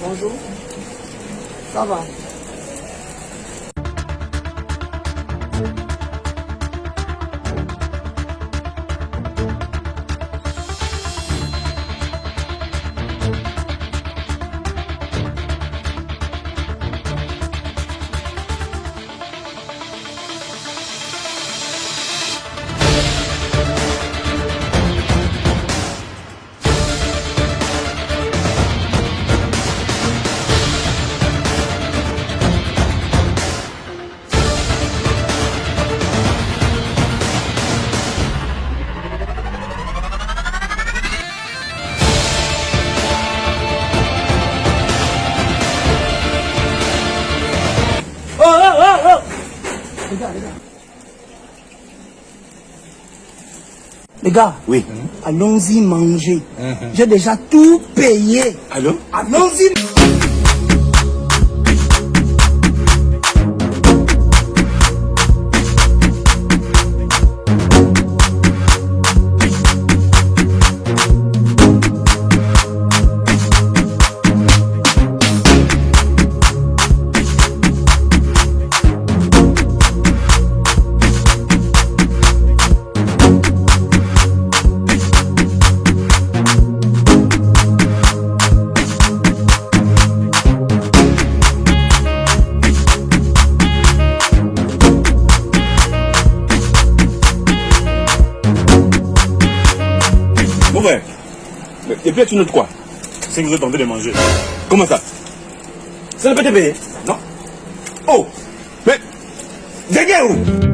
Bonjour. Ça va? Les gars, Oui. allons-y manger. J'ai déjà tout payé. Allô? Allons-y. Mon frère, et puis tu notes quoi? C'est que vous êtes en train de manger. Comment ça? Ça ne peut te payer? Non. Oh! Mais, derrière où?